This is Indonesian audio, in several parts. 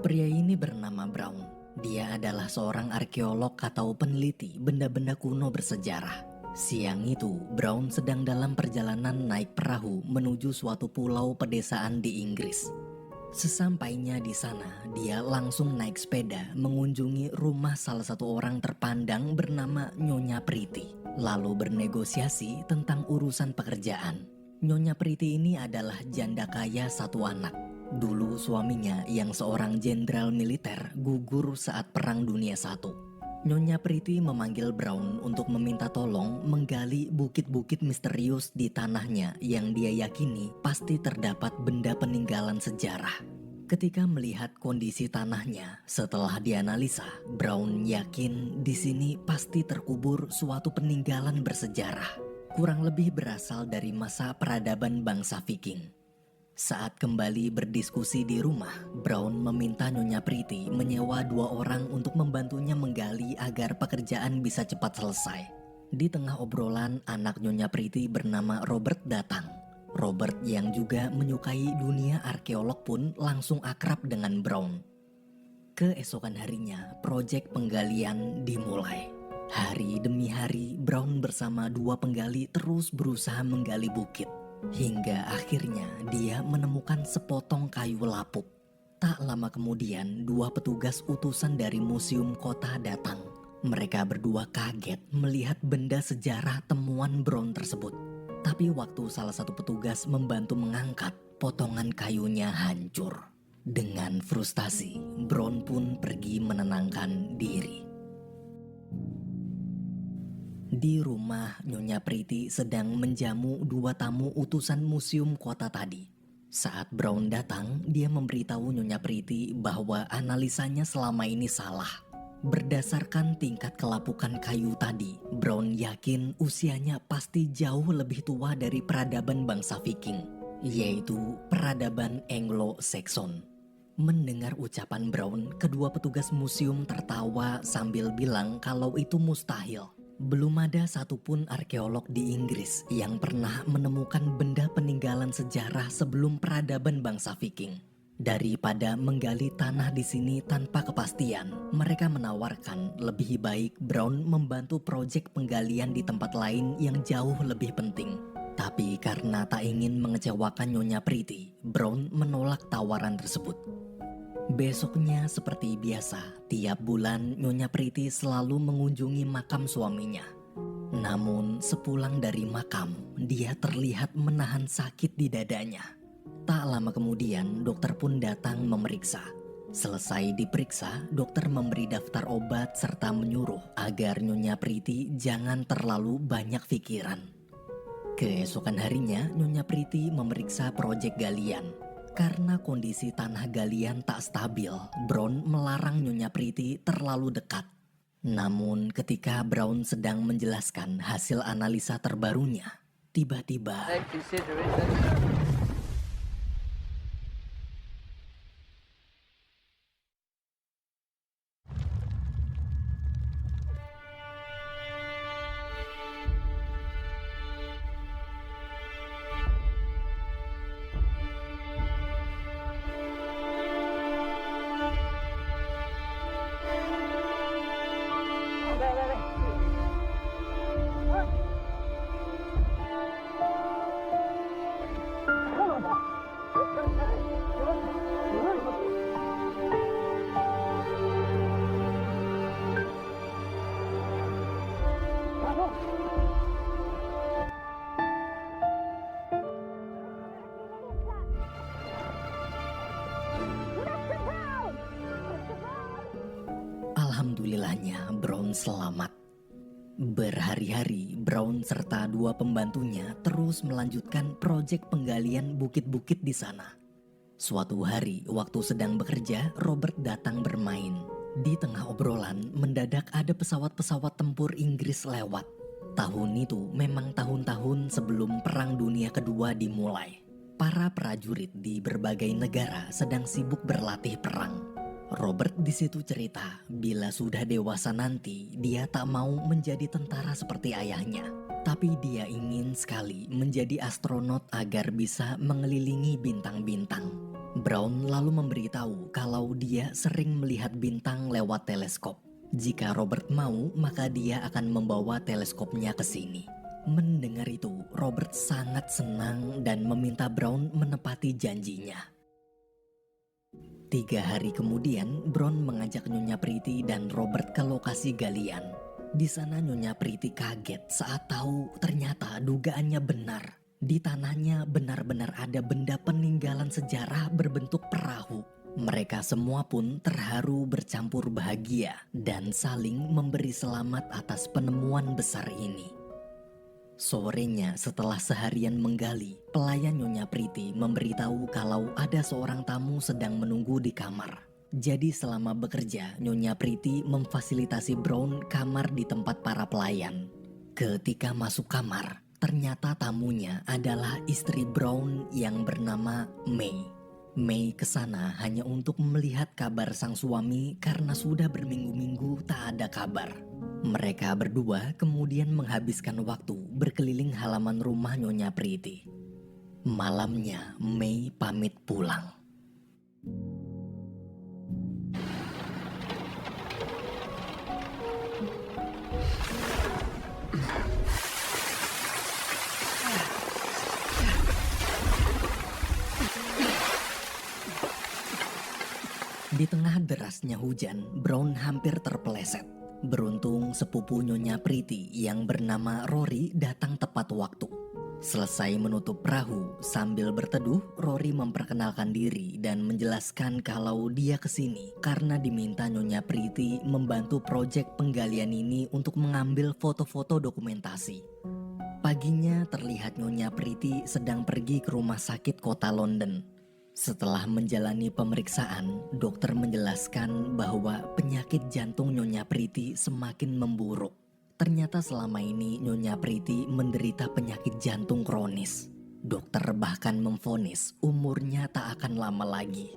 Pria ini bernama Brown. Dia adalah seorang arkeolog atau peneliti benda-benda kuno bersejarah. Siang itu, Brown sedang dalam perjalanan naik perahu menuju suatu pulau pedesaan di Inggris. Sesampainya di sana, dia langsung naik sepeda mengunjungi rumah salah satu orang terpandang bernama Nyonya Pretty, lalu bernegosiasi tentang urusan pekerjaan. Nyonya Pretty ini adalah janda kaya satu anak. Dulu suaminya yang seorang jenderal militer gugur saat Perang Dunia I. Nyonya Pretty memanggil Brown untuk meminta tolong menggali bukit-bukit misterius di tanahnya yang dia yakini pasti terdapat benda peninggalan sejarah. Ketika melihat kondisi tanahnya, setelah dianalisa, Brown yakin di sini pasti terkubur suatu peninggalan bersejarah. Kurang lebih berasal dari masa peradaban bangsa Viking. Saat kembali berdiskusi di rumah, Brown meminta Nyonya Pretty menyewa 2 orang untuk membantunya menggali agar pekerjaan bisa cepat selesai. Di tengah obrolan, anak Nyonya Pretty bernama Robert datang. Robert yang juga menyukai dunia arkeolog pun langsung akrab dengan Brown. Keesokan harinya, proyek penggalian dimulai. Hari demi hari, Brown bersama 2 penggali terus berusaha menggali bukit. Hingga akhirnya dia menemukan sepotong kayu lapuk. Tak lama kemudian 2 petugas utusan dari museum kota datang. Mereka berdua kaget melihat benda sejarah temuan Brown tersebut. Tapi waktu salah satu petugas membantu mengangkat, potongan kayunya hancur. Dengan frustasi, Brown pun pergi menenangkan diri. Di rumah, Nyonya Pretty sedang menjamu 2 tamu utusan museum kota tadi. Saat Brown datang, dia memberitahu Nyonya Pretty bahwa analisanya selama ini salah. Berdasarkan tingkat kelapukan kayu tadi, Brown yakin usianya pasti jauh lebih tua dari peradaban bangsa Viking, yaitu peradaban Anglo-Saxon. Mendengar ucapan Brown, kedua petugas museum tertawa sambil bilang kalau itu mustahil. Belum ada satupun arkeolog di Inggris yang pernah menemukan benda peninggalan sejarah sebelum peradaban bangsa Viking. Daripada menggali tanah di sini tanpa kepastian, mereka menawarkan lebih baik Brown membantu proyek penggalian di tempat lain yang jauh lebih penting. Tapi karena tak ingin mengecewakan Nyonya Pretty, Brown menolak tawaran tersebut. Besoknya seperti biasa, tiap bulan Nyonya Pretty selalu mengunjungi makam suaminya. Namun sepulang dari makam, dia terlihat menahan sakit di dadanya. Tak lama kemudian, dokter pun datang memeriksa. Selesai diperiksa, dokter memberi daftar obat serta menyuruh agar Nyonya Pretty jangan terlalu banyak pikiran. Keesokan harinya, Nyonya Pretty memeriksa proyek galian. Karena kondisi tanah galian tak stabil, Brown melarang Nyonya Pretty terlalu dekat. Namun ketika Brown sedang menjelaskan hasil analisa terbarunya, tiba-tiba alhamdulillahnya Brown selamat. Berhari-hari, Brown serta 2 pembantunya terus melanjutkan proyek penggalian bukit-bukit di sana. Suatu hari, waktu sedang bekerja, Robert datang bermain. Di tengah obrolan, mendadak ada pesawat-pesawat tempur Inggris lewat. Tahun itu memang tahun-tahun sebelum Perang Dunia Kedua dimulai. Para prajurit di berbagai negara sedang sibuk berlatih perang. Robert di situ cerita, bila sudah dewasa nanti, dia tak mau menjadi tentara seperti ayahnya. Tapi dia ingin sekali menjadi astronot agar bisa mengelilingi bintang-bintang. Brown lalu memberitahu kalau dia sering melihat bintang lewat teleskop. Jika Robert mau, maka dia akan membawa teleskopnya ke sini. Mendengar itu, Robert sangat senang dan meminta Brown menepati janjinya. 3 hari kemudian, Brown mengajak Nyonya Pretty dan Robert ke lokasi galian. Di sana Nyonya Pretty kaget saat tahu ternyata dugaannya benar. Di tanahnya benar-benar ada benda peninggalan sejarah berbentuk perahu. Mereka semua pun terharu bercampur bahagia dan saling memberi selamat atas penemuan besar ini. Sorenya setelah seharian menggali, pelayan Nyonya Pretty memberitahu kalau ada seorang tamu sedang menunggu di kamar. Jadi selama bekerja, Nyonya Pretty memfasilitasi Brown kamar di tempat para pelayan. Ketika masuk kamar, ternyata tamunya adalah istri Brown yang bernama May. May kesana hanya untuk melihat kabar sang suami karena sudah berminggu-minggu tak ada kabar. Mereka berdua kemudian menghabiskan waktu berkeliling halaman rumah Nyonya Pretty. Malamnya, May pamit pulang. Di tengah derasnya hujan, Brown hampir terpeleset. Beruntung sepupu Nyonya Pretty yang bernama Rory datang tepat waktu. Selesai menutup perahu, sambil berteduh, Rory memperkenalkan diri dan menjelaskan kalau dia kesini karena diminta Nyonya Pretty membantu proyek penggalian ini untuk mengambil foto-foto dokumentasi. Paginya terlihat Nyonya Pretty sedang pergi ke rumah sakit kota London. Setelah menjalani pemeriksaan, dokter menjelaskan bahwa penyakit jantung Nyonya Pretty semakin memburuk. Ternyata selama ini Nyonya Pretty menderita penyakit jantung kronis. Dokter bahkan memvonis umurnya tak akan lama lagi.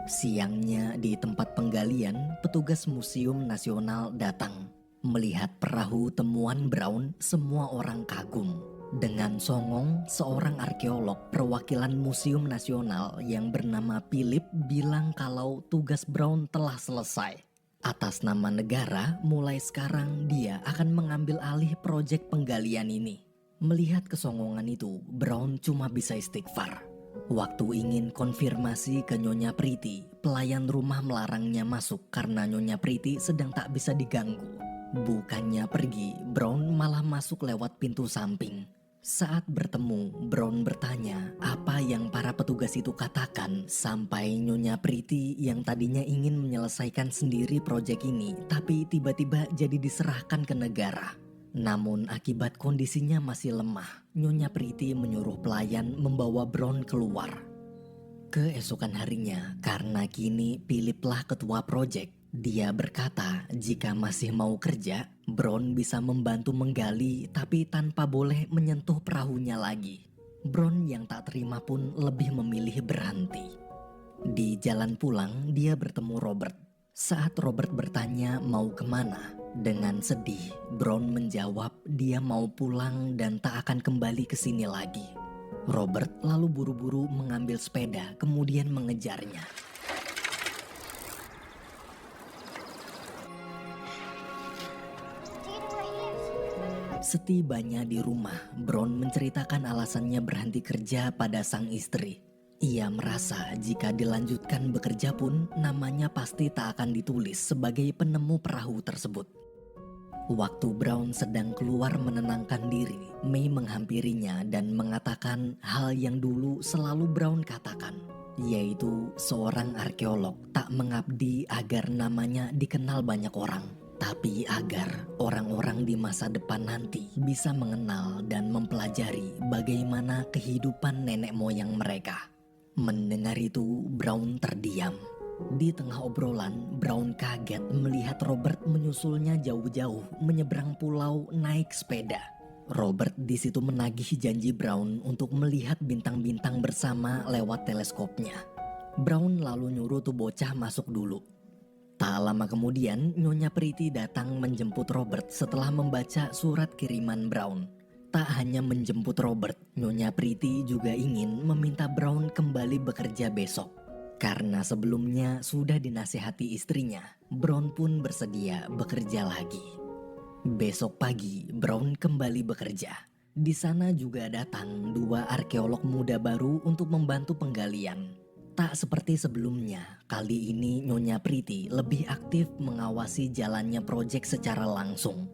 Siangnya di tempat penggalian, petugas Museum Nasional datang. Melihat perahu temuan Brown, semua orang kagum. Dengan songong, seorang arkeolog perwakilan Museum Nasional yang bernama Philip bilang kalau tugas Brown telah selesai. Atas nama negara, mulai sekarang dia akan mengambil alih proyek penggalian ini. Melihat kesongongan itu, Brown cuma bisa istighfar. Waktu ingin konfirmasi ke Nyonya Pretty, pelayan rumah melarangnya masuk karena Nyonya Pretty sedang tak bisa diganggu. Bukannya pergi, Brown malah masuk lewat pintu samping. Saat bertemu, Brown bertanya apa yang para petugas itu katakan sampai Nyonya Pretty yang tadinya ingin menyelesaikan sendiri proyek ini tapi tiba-tiba jadi diserahkan ke negara. Namun akibat kondisinya masih lemah, Nyonya Pretty menyuruh pelayan membawa Brown keluar. Keesokan harinya, karena kini Philiplah ketua proyek, dia berkata jika masih mau kerja, Brown bisa membantu menggali tapi tanpa boleh menyentuh perahunya lagi. Brown yang tak terima pun lebih memilih berhenti. Di jalan pulang, dia bertemu Robert. Saat Robert bertanya mau kemana, dengan sedih, Brown menjawab dia mau pulang dan tak akan kembali ke sini lagi. Robert lalu buru-buru mengambil sepeda kemudian mengejarnya. Setibanya di rumah, Brown menceritakan alasannya berhenti kerja pada sang istri. Ia merasa jika dilanjutkan bekerja pun namanya pasti tak akan ditulis sebagai penemu perahu tersebut. Waktu Brown sedang keluar menenangkan diri, May menghampirinya dan mengatakan hal yang dulu selalu Brown katakan, yaitu seorang arkeolog tak mengabdi agar namanya dikenal banyak orang, tapi agar orang-orang di masa depan nanti bisa mengenal dan mempelajari bagaimana kehidupan nenek moyang mereka. Mendengar itu, Brown terdiam. Di tengah obrolan, Brown kaget melihat Robert menyusulnya jauh-jauh menyeberang pulau naik sepeda. Robert di situ menagih janji Brown untuk melihat bintang-bintang bersama lewat teleskopnya. Brown lalu nyuruh tuh bocah masuk dulu. Tak lama kemudian, Nyonya Pretty datang menjemput Robert setelah membaca surat kiriman Brown. Tak hanya menjemput Robert, Nyonya Pretty juga ingin meminta Brown kembali bekerja besok. Karena sebelumnya sudah dinasihati istrinya, Brown pun bersedia bekerja lagi. Besok pagi, Brown kembali bekerja. Di sana juga datang 2 arkeolog muda baru untuk membantu penggalian. Tak seperti sebelumnya, kali ini Nyonya Pretty lebih aktif mengawasi jalannya proyek secara langsung.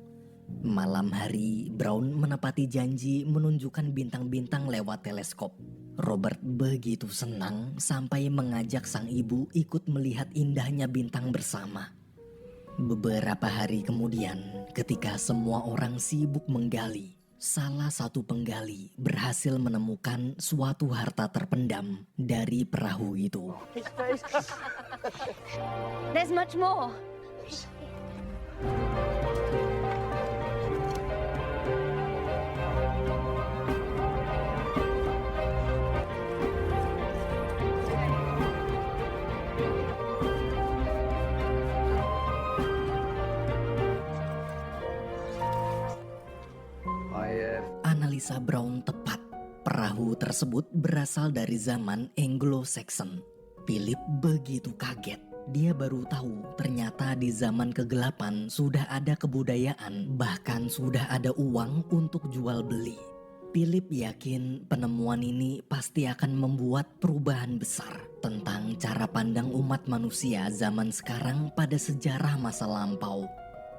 Malam hari, Brown menepati janji menunjukkan bintang-bintang lewat teleskop. Robert begitu senang sampai mengajak sang ibu ikut melihat indahnya bintang bersama. Beberapa hari kemudian, ketika semua orang sibuk menggali, salah satu penggali berhasil menemukan suatu harta terpendam dari perahu itu. There's much more. Analisa Brown tepat. Perahu tersebut berasal dari zaman Anglo-Saxon. Philip begitu kaget. Dia baru tahu ternyata di zaman kegelapan sudah ada kebudayaan, bahkan sudah ada uang untuk jual beli. Philip yakin penemuan ini pasti akan membuat perubahan besar tentang cara pandang umat manusia zaman sekarang pada sejarah masa lampau.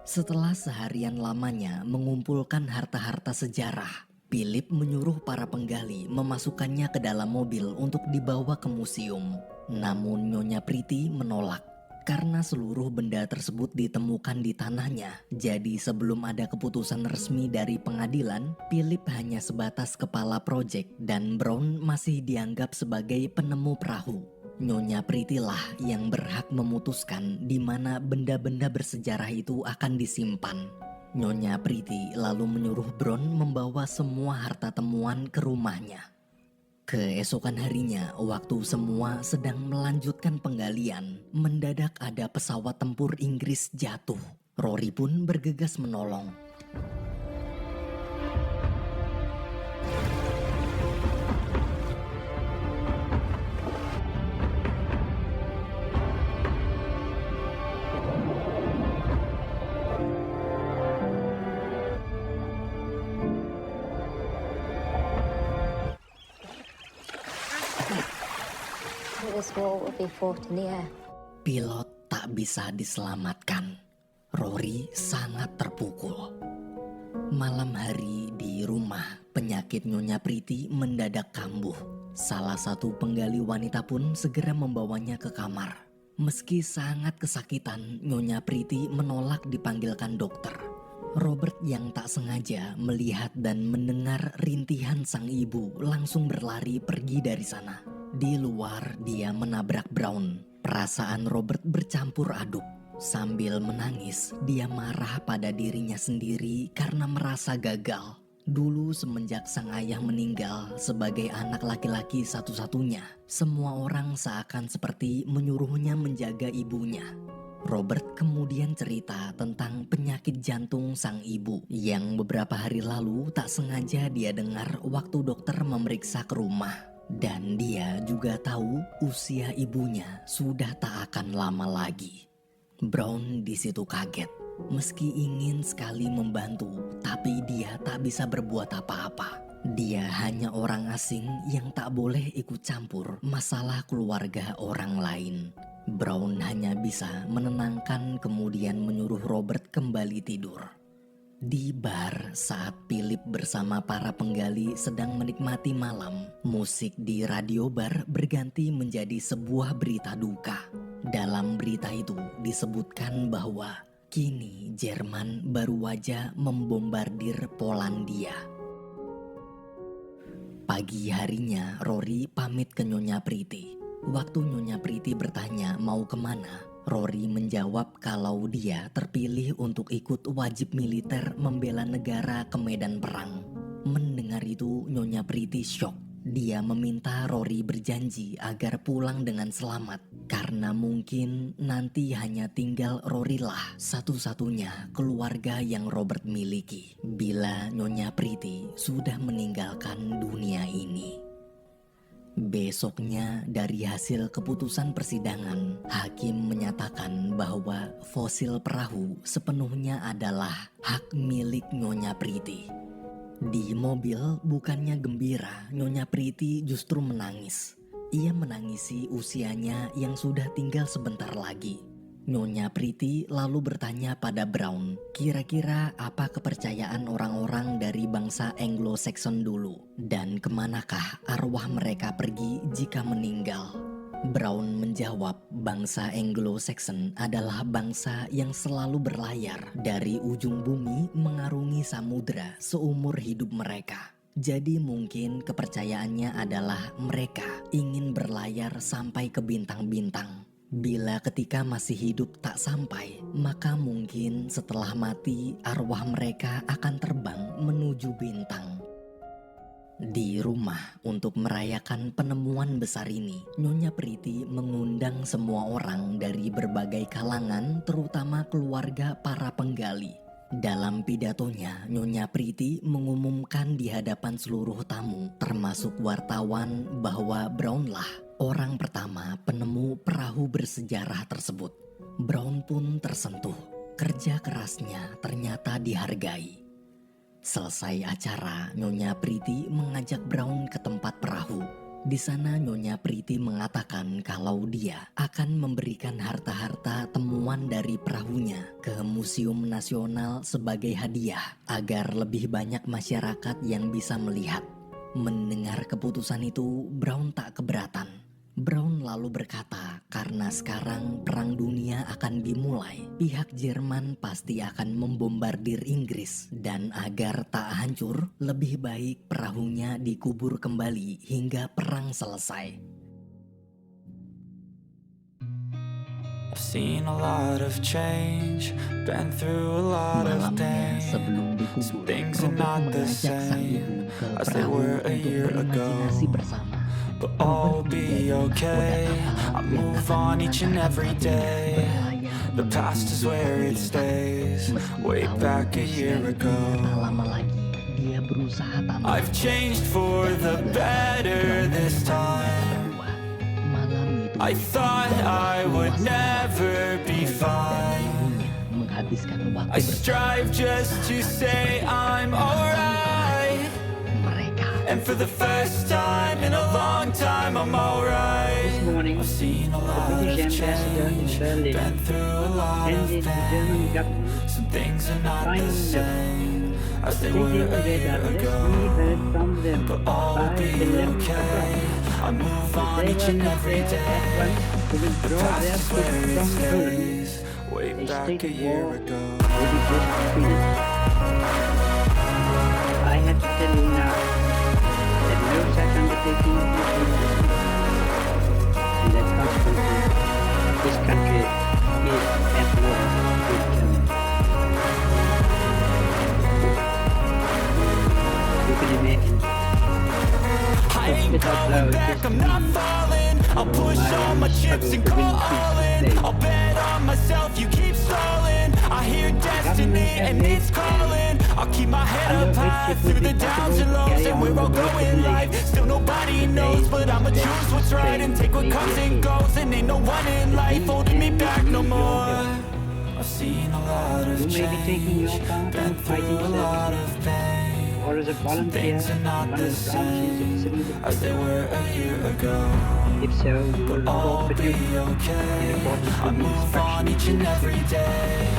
Setelah seharian lamanya mengumpulkan harta-harta sejarah, Philip menyuruh para penggali memasukkannya ke dalam mobil untuk dibawa ke museum. Namun Nyonya Pretty menolak karena seluruh benda tersebut ditemukan di tanahnya. Jadi sebelum ada keputusan resmi dari pengadilan, Philip hanya sebatas kepala proyek dan Brown masih dianggap sebagai penemu perahu. Nyonya Pretty lah yang berhak memutuskan di mana benda-benda bersejarah itu akan disimpan. Nyonya Pretty lalu menyuruh Brown membawa semua harta temuan ke rumahnya. Keesokan harinya, waktu semua sedang melanjutkan penggalian, mendadak ada pesawat tempur Inggris jatuh. Rory pun bergegas menolong. This war will be fought in the air. Pilot tak bisa diselamatkan. Rory sangat terpukul. Malam hari di rumah, penyakit Nyonya Pretty mendadak kambuh. Salah satu penggali wanita pun segera membawanya ke kamar. Meski sangat kesakitan, Nyonya Pretty menolak dipanggilkan dokter. Robert yang tak sengaja melihat dan mendengar rintihan sang ibu langsung berlari pergi dari sana. Di luar dia menabrak Brown. Perasaan Robert bercampur aduk. Sambil menangis, dia marah pada dirinya sendiri karena merasa gagal. Dulu semenjak sang ayah meninggal sebagai anak laki-laki satu-satunya, semua orang seakan seperti menyuruhnya menjaga ibunya. Robert kemudian cerita tentang penyakit jantung sang ibu yang beberapa hari lalu tak sengaja dia dengar waktu dokter memeriksa ke rumah. Dan dia juga tahu usia ibunya sudah tak akan lama lagi. Brown di situ kaget. Meski ingin sekali membantu, tapi dia tak bisa berbuat apa-apa. Dia hanya orang asing yang tak boleh ikut campur masalah keluarga orang lain. Brown hanya bisa menenangkan kemudian menyuruh Robert kembali tidur. Di bar saat Philip bersama para penggali sedang menikmati malam, musik di radio bar berganti menjadi sebuah berita duka. Dalam berita itu disebutkan bahwa kini Jerman baru aja membombardir Polandia. Pagi harinya Rory pamit ke Nyonya Pretty. Waktu Nyonya Pretty bertanya mau kemana, Rory menjawab kalau dia terpilih untuk ikut wajib militer membela negara ke medan perang. Mendengar itu Nyonya Pretty shock. Dia meminta Rory berjanji agar pulang dengan selamat karena mungkin nanti hanya tinggal Rory lah satu-satunya keluarga yang Robert miliki bila Nyonya Pretty sudah meninggalkan dunia ini. Besoknya dari hasil keputusan persidangan, hakim menyatakan bahwa fosil perahu sepenuhnya adalah hak milik Nyonya Pretty. Di mobil bukannya gembira, Nyonya Pretty justru menangis. Ia menangisi usianya yang sudah tinggal sebentar lagi. Nyonya Pretty lalu bertanya pada Brown, kira-kira apa kepercayaan orang-orang dari bangsa Anglo-Saxon dulu dan kemanakah arwah mereka pergi jika meninggal. Brown menjawab, bangsa Anglo-Saxon adalah bangsa yang selalu berlayar dari ujung bumi mengarungi samudera seumur hidup mereka. Jadi mungkin kepercayaannya adalah mereka ingin berlayar sampai ke bintang-bintang. Bila ketika masih hidup tak sampai, maka mungkin setelah mati arwah mereka akan terbang menuju bintang. Di rumah untuk merayakan penemuan besar ini, Nyonya Pretty mengundang semua orang dari berbagai kalangan, terutama keluarga para penggali. Dalam pidatonya, Nyonya Pretty mengumumkan di hadapan seluruh tamu, termasuk wartawan, bahwa Brown lah orang pertama penemu perahu bersejarah tersebut. Brown pun tersentuh. Kerja kerasnya ternyata dihargai. Selesai acara, Nyonya Pretty mengajak Brown ke tempat perahu. Di sana Nyonya Pretty mengatakan kalau dia akan memberikan harta-harta temuan dari perahunya ke Museum Nasional sebagai hadiah agar lebih banyak masyarakat yang bisa melihat. Mendengar keputusan itu, Brown tak keberatan. Brown lalu berkata, karena sekarang perang dunia akan dimulai, pihak Jerman pasti akan membombardir Inggris, dan agar tak hancur, lebih baik perahunya dikubur kembali hingga perang selesai. I've seen a lot of change, been through a lot of Malamnya pain. sebelum Some dikubur, things are Robert not the mengajak sang ibu same ke as they perahu were a untuk year ago. berimajinasi bersama. But all Robert be menjadi okay. mahkota I yang move akan on each and mengantarkan every perahunya day. berlayar The past is where it stays. Meski Way tahu back a year usianya ago. tak lama lagi, dia berusaha tak I've changed for the better this time. Malam itu, I thought I would never be fine. menghabiskan waktu I strive just to say I'm alright. mereka. And for the first time in a long time, I'm alright. This morning, I've seen a the lot of British ambassador in change, Berlin been through a lot of ended the German pain. government Some things are not the finding the same as they stating were a that year unless ago. we heard from them But all by be the 11th of okay. I move August, on they each were and not every there day. at once to The withdraw past their is where troops it from Poland. stays. Way They back a stated year war ago. would be just finished. I have to tell you now that no such undertaking is possible, and that consequently this country is at war with Germany. You can imagine. I ain't going back, I'm not falling. I'll push all my chips and go all in. I'll bet on myself, you keep stalling. I hear destiny and it's calling. I'll keep my head up high through the downs and lows, and we're all going life. Still nobody knows, but I'ma choose what's right and take what comes and goes. And ain't no one in life holding me back no more. I've seen a lot of You may be taking your change, part been in fighting through a lot of pain. or as a volunteer Things are in not one the of the branches of civil same as defense. they were a year ago. If so, you will All report for be duty okay. in accordance I with the move on each instructions and every day.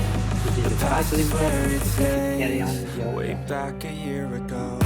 It is The of past vital is where importance it that you carry on stays. with your Way job. back a year ago.